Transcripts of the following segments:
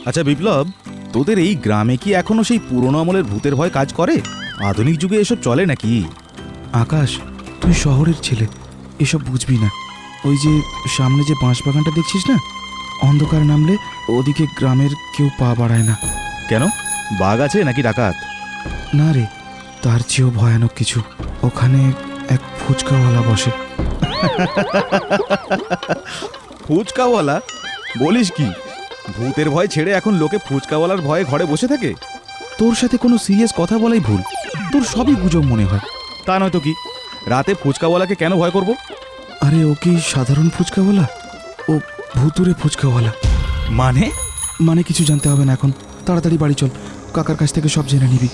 আচ্ছা বিপ্লব, তোদের এই গ্রামে কি এখনো সেই পুরনো আমলের ভূতের ভয় কাজ করে? আধুনিক যুগে এসব চলে নাকি? আকাশ, তুই শহরের ছেলে, এসব বুঝবি না। ওই যে সামনে যে বাঁশবাগানটা দেখছিস না, অন্ধকার নামলে ওদিকে গ্রামের কেউ পা বাড়ায় না। কেন, বাঘ আছে নাকি ডাকাত? না রে, তার চেয়েও ভয়ানক কিছু। ওখানে এক ফুচকাওয়ালা বসে। ফুচকাওয়ালা? বলিস কি? ভূতের ভয় ছেড়ে এখন লোকে ফুচকাওয়ালার ভয়ে ঘরে বসে থাকে? তোর সাথে কোনো সিরিয়াস কথা বলাই ভুল। তোর সবই গুজব মনে হয়। তা নয়তো কি, রাতে ফুচকাওয়ালাকে কেন ভয় করব? আরে ও কি সাধারণ ফুচকাওয়ালা? ও ভুতুরে ফুচকাওয়ালা। মানে? মানে কিছু জানতে হবে না এখন, তাড়াতাড়ি বাড়ি চল, কাকার কাছ থেকে সব জেনে নিবি।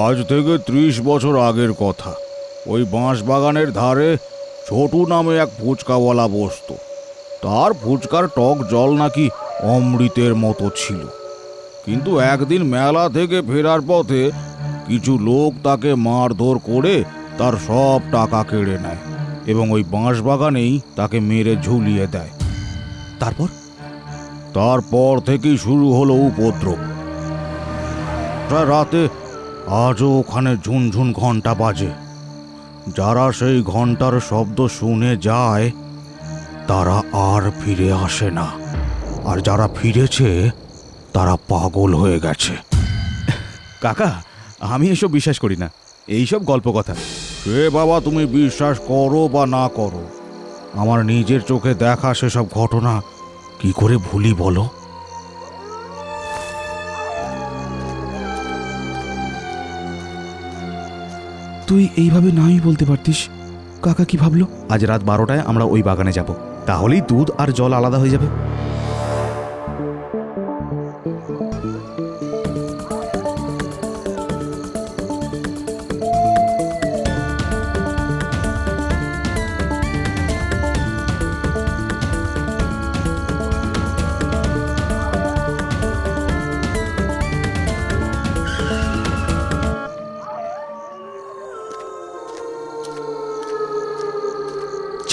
আজ থেকে 30 বছর আগের কথা। ওই বাঁশ বাগানের ধারে ছোটু নামে এক ফুচকাওয়ালা বসতো। তার ফুচকার টক জল নাকি অমৃতের মতো ছিল। কিন্তু একদিন মেলা থেকে ফেরার পথে কিছু লোক তাকে মারধর করে তার সব টাকা কেড়ে নেয় এবং ওই বাঁশ বাগানেই তাকে মেরে ঝুলিয়ে দেয়। তারপর থেকেই শুরু হলো উপদ্রব। প্রায় রাতে আজও ওখানে ঝুনঝুন ঘন্টা বাজে। যারা সেই ঘন্টার শব্দ শুনে যায় তারা আর ফিরে আসে না, আর যারা ফিরেছে তারা পাগল হয়ে গেছে। কাকা, আমি এসব বিশ্বাস করি না, এইসব গল্প কথা। সে বাবা তুমি বিশ্বাস করো বা না করো, আমার নিজের চোখে দেখা সেসব ঘটনা কি করে ভুলি বলো? তুই এইভাবে নাই বলতে পারতিস। কাকা কি ভাবলো? আজ রাত 12টায় আমরা ওই বাগানে যাব, তাহলেই দুধ আর জল আলাদা হয়ে যাবে।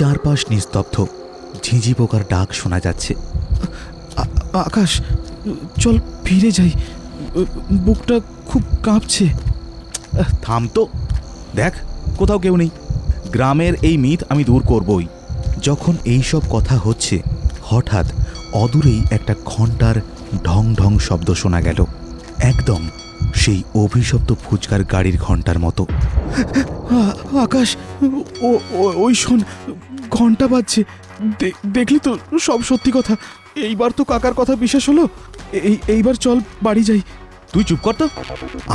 চারপাশ নিস্তব্ধ, ঝিঁঝি পোকার ডাক শোনা যাচ্ছে। আকাশ, চল ফিরে যাই, বুকটা খুব কাঁপছে। থাম তো, দেখ কোথাও কেউ নেই। গ্রামের এই মিথ আমি দূর করবই। যখন এই সব কথা হচ্ছে, হঠাৎ অদূরেই একটা ঘণ্টার ঢং ঢং শব্দ শোনা গেল, একদম সেই অভিশপ্ত ফুচকার গাড়ির ঘণ্টার মতো। আকাশ, ওই শোন, ঘন্টা বাজছে। দেখলি তো, সব সত্যি কথা। এইবার তো কাকার কথা বিশ্বাস হলো। এইবার চল বাড়ি যাই। তুই চুপ কর তো,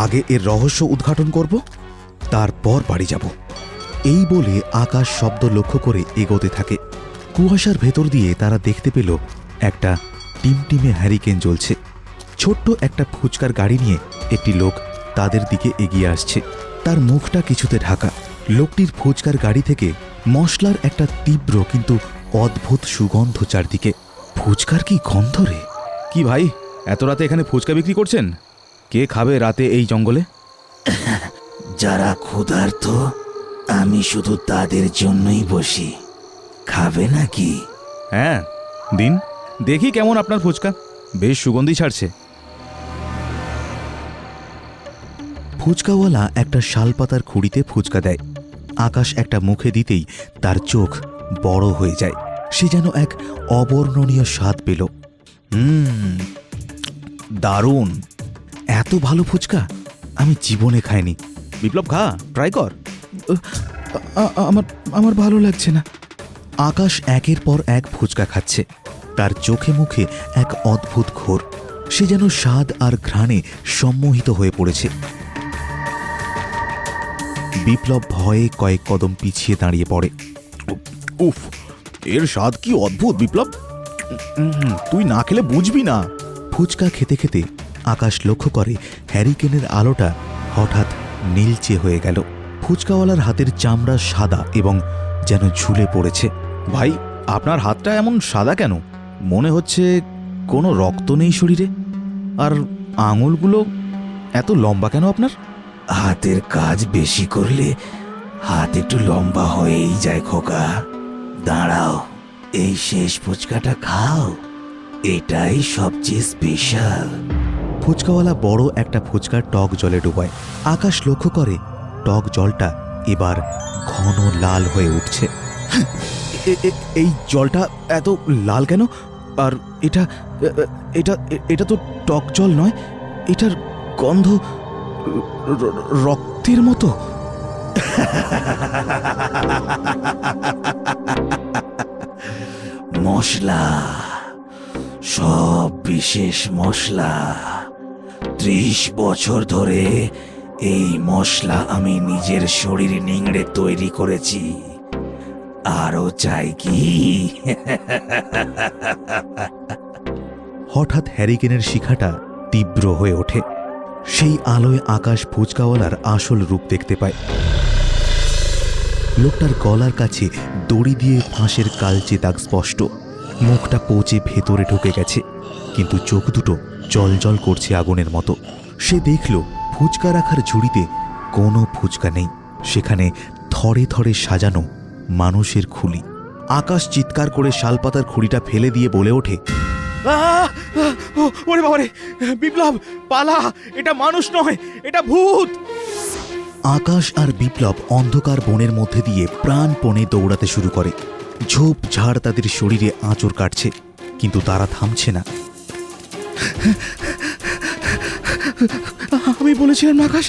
আগে এর রহস্য উদ্ঘাটন করব, তারপর বাড়ি যাব। এই বলে আকাশ শব্দ লক্ষ্য করে এগোতে থাকে। কুয়াশার ভেতর দিয়ে তারা দেখতে পেল একটা টিমটিমে হ্যারিকেন জ্বলছে। ছোট্ট একটা ফুচকার গাড়ি নিয়ে একটি লোক তাদের দিকে এগিয়ে আসছে। তার মুখটা কিছুতে ঢাকা। লোকটির ফুচকার গাড়ি থেকে মশলার একটা তীব্র কিন্তু অদ্ভুত সুগন্ধ চারদিকে। ফুচকার কি গন্ধ রে! কি ভাই, এত রাতে এখানে ফুচকা বিক্রি করছেন? কে খাবে রাতে এই জঙ্গলে? যারা ক্ষুধার্ত, আমি শুধু তাদের জন্যই বসি। খাবে নাকি? হ্যাঁ দিন, দেখি কেমন আপনার ফুচকা, বেশ সুগন্ধি ছাড়ছে। ফুচকাওয়ালা একটা শালপাতার খুঁড়িতে ফুচকা দেয়। আকাশ একটা মুখে দিতেই তার চোখ বড় হয়ে যায়। সে যেন এক অবর্ণনীয় স্বাদ পেল। দারুণ! এত ভালো ফুচকা আমি জীবনে খাইনি। বিপ্লব, খা, ট্রাই কর। আমার ভালো লাগছে না। আকাশ একের পর এক ফুচকা খাচ্ছে। তার চোখে মুখে এক অদ্ভুত ঘোর। সে যেন স্বাদ আর ঘ্রাণে সম্মোহিত হয়ে পড়েছে। বিপ্লব ভয়ে কয়েক কদম পিছিয়ে দাঁড়িয়ে পড়ে। উফ, এর স্বাদ কি অদ্ভুত বিপ্লব! তুই না খেলে বুঝবি না। ফুচকা খেতে খেতে আকাশ লক্ষ্য করে হ্যারিকেনের আলোটা হঠাৎ নীলচে হয়ে গেল। ফুচকাওয়ালার হাতের চামড়া সাদা এবং যেন ঝুলে পড়েছে। ভাই, আপনার হাতটা এমন সাদা কেন? মনে হচ্ছে কোনো রক্ত নেই শরীরে। আর আঙুলগুলো এত লম্বা কেন আপনার? হাতের কাজ বেশি করলে হাত একটু লম্বা হয়েই যায় খোকা। দাঁড়াও, এই শেষ ফুচকাটা খাও, এটাই সবচেয়ে স্পেশাল। ফুচকাওয়ালা বড় একটা ফুচকার টক জলে ডুবায়। আকাশ লক্ষ্য করে টক জলটা এবার ঘন লাল হয়ে উঠছে। এই জলটা এত লাল কেন? আর এটা এটা এটা তো টক জল নয়, এটার গন্ধ রক্তের মতো। মশলা, সব বিশেষ মশলা। 30 বছর ধরে এই মশলা আমি নিজের শরীর নিংড়ে তৈরি করেছি। আরো চাই কি? হঠাৎ হ্যারিকেনের শিখাটা তীব্র হয়ে ওঠে। সেই আলোয় আকাশ ফুচকাওয়ালার আসল রূপ দেখতে পায়। লোকটার গলার কাছে দড়ি দিয়ে ফাঁসের কালচে দাগ স্পষ্ট। মুখটা পচে ভেতরে ঢুকে গেছে, কিন্তু চোখ দুটো জলজল করছে আগুনের মতো। সে দেখল ফুচকা রাখার ঝুড়িতে কোনো ফুচকা নেই, সেখানে থরে থরে সাজানো মানুষের খুলি। আকাশ চিৎকার করে শালপাতার খুঁড়িটা ফেলে দিয়ে বলে ওঠে, ওরে বাবারে, বিপ্লব পালা, এটা মানুষ নয়, এটা ভূত। আকাশ আর বিপ্লব অন্ধকার বনের মধ্যে দিয়ে প্রাণপণে দৌড়াতে শুরু করে। ঝোপ ঝাড় তাদের শরীরে আঁচড় কাটছে, কিন্তু তারা থামছে না। আমি বলেছিলাম না আকাশ,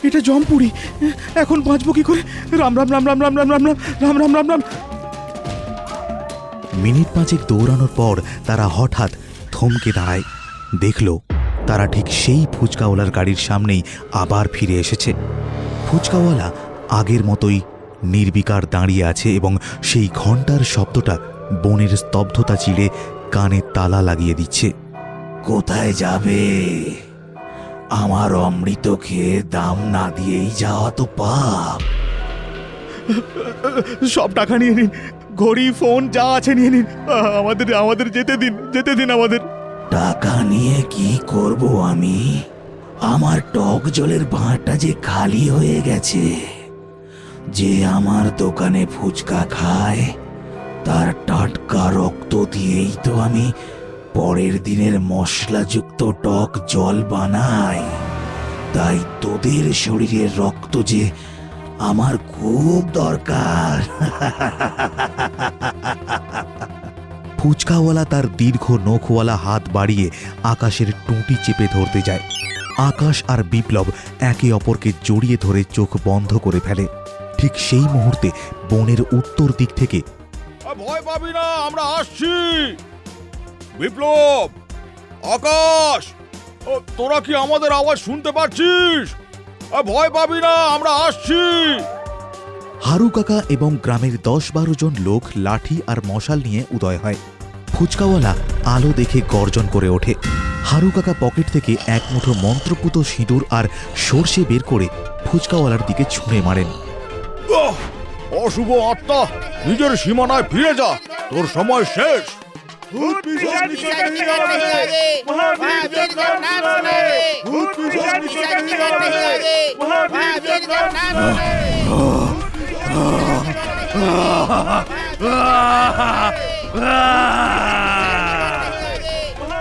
এটা জমপুরি, এখন বাঁচবো কি করে? রাম রাম রাম রাম রাম রাম রাম রাম রাম রাম রাম রাম। মিনিট 5 দৌড়ানোর পর তারা হঠাৎ থমকে দাঁড়ায়। দেখল তারা ঠিক সেই ফুচকাওয়ালার গাড়ির সামনেই আবার ফিরে এসেছে। ফুচকাওয়ালা আগের মতোই নির্বিকার দাঁড়িয়ে আছে এবং সেই ঘণ্টার শব্দটা বনের স্তব্ধতা চিড়ে কানে তালা লাগিয়ে দিচ্ছে। কোথায় যাবে? আমার অমৃত খেয়ে দাম না দিয়েই যাওয়া তো পাপ। সব টাকা নিয়ে নিন, ঘড়ি ফোন যা আছে নিয়ে নিন, আমাদের আমাদের যেতে দিন আমাদের। টাকা নিয়ে কি করব আমি? আমার টক জলের ভাঁড়টা যে খালি হয়ে গেছে। যে আমার দোকানে ফুচকা খায় তার টাটকা রক্ত দিয়েই তো আমি পরের দিনের মশলাযুক্ত টক জল বানাই। তাই তোদের শরীরের রক্ত যে আমার খুব দরকার। ফুচকাওয়ালা তার দীর্ঘ নখওয়ালা হাত বাড়িয়ে আকাশের টুঁটি চেপে ধরতে যায়। আকাশ আর বিপ্লব একে অপরকে জড়িয়ে ধরে চোখ বন্ধ করে ফেলে। ঠিক সেই মুহূর্তে বনের উত্তর দিক থেকে ভয় পাবি না, আমরা আসছি। বিপ্লব, আকাশ, তোরা কি আমাদের আওয়াজ শুনতে পাচ্ছিস? ভয় পাবি না, আমরা আসছি। হারু কাকা এবং গ্রামের 10-12 জন লোক লাঠি আর মশাল নিয়ে উদয় হয়। ফুচকাওয়ালা আলো দেখে গর্জন করে ওঠে। হারু কাকা পকেট থেকে এক মুঠো মন্ত্রপুত সিঁদুর আর সর্ষে বের করে ফুচকাওয়ালার দিকে ছুঁড়ে মারেন। অশুভ আত্মা, নিজের সীমানায় ফিরে যা, তোর সময় শেষ।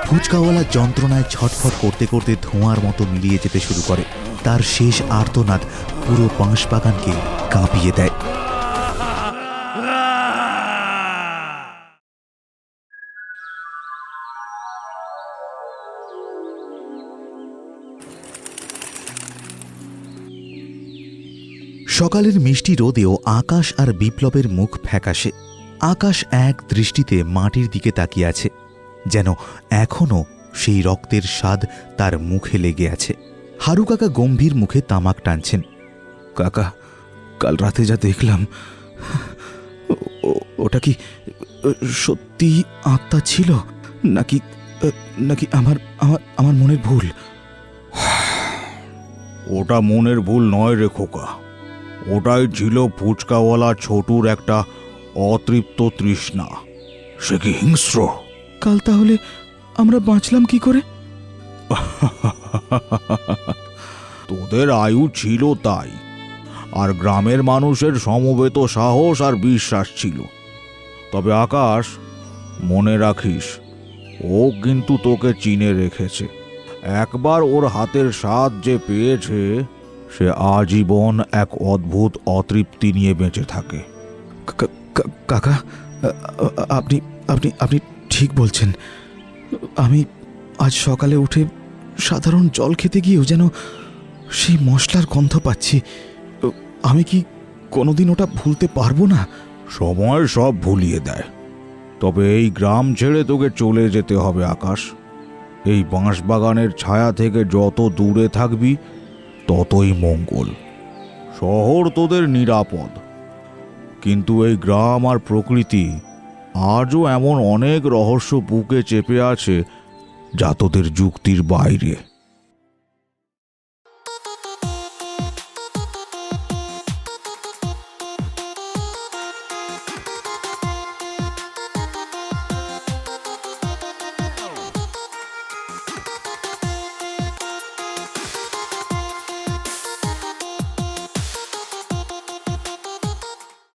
ফুচকাওয়ালা যন্ত্রণায় ছটফট করতে করতে ধোঁয়ার মতো মিলিয়ে যেতে শুরু করে। তার শেষ আর্তনাদ পুরো বাঁশবাগানকে কাঁপিয়ে দেয়। সকালের মিষ্টি রোদেও আকাশ আর বিপ্লবের মুখ ফ্যাকাশে। আকাশ এক দৃষ্টিতে মাটির দিকে তাকিয়ে আছে, যেন এখনও সেই রক্তের স্বাদ তার মুখে লেগে আছে। হারু কাকা গম্ভীর মুখে তামাক টানছেন। কাকা, কাল রাতে যা দেখলাম, ওটা কি সত্যি আত্মা ছিল নাকি নাকি আমার আমার আমার মনের ভুল? ওটা মনের ভুল নয় রে খোকা, ওটাই ছিল ফুচকাওয়ালা ছোটুর একটা অতৃপ্ত তৃষ্ণা। সে কি হিংস্র? কাল তাহলে আমরা বাঁচলাম কি করে? তোদের আয়ু ছিল তাই, আর গ্রামের মানুষের সমবেত সাহস আর বিশ্বাস ছিল। তবে আকাশ, মনে রাখিস, ও কিন্তু তোকে চিনে রেখেছে। একবার ওর হাতের স্বাদ যে পেয়েছে, সে আজীবন এক অদ্ভুত অতৃপ্তি নিয়ে বেঁচে থাকে। কাকা, আপনি আপনি আপনি ঠিক বলছেন। আমি আজ সকালে উঠে সাধারণ জল খেতে গিয়েও যেন সেই মশলার গন্ধ পাচ্ছি। আমি কি কোনোদিন ওটা ভুলতে পারবো না? সময় সব ভুলিয়ে দেয়। তবে এই গ্রাম ছেড়ে তোকে চলে যেতে হবে আকাশ। এই বাঁশবাগানের ছায়া থেকে যত দূরে থাকবি ততই মঙ্গল। শহর তোদের নিরাপদ, কিন্তু এই গ্রাম আর প্রকৃতি আজও এমন অনেক রহস্য বুকে চেপে আছে যা তোদের যুক্তির বাইরে।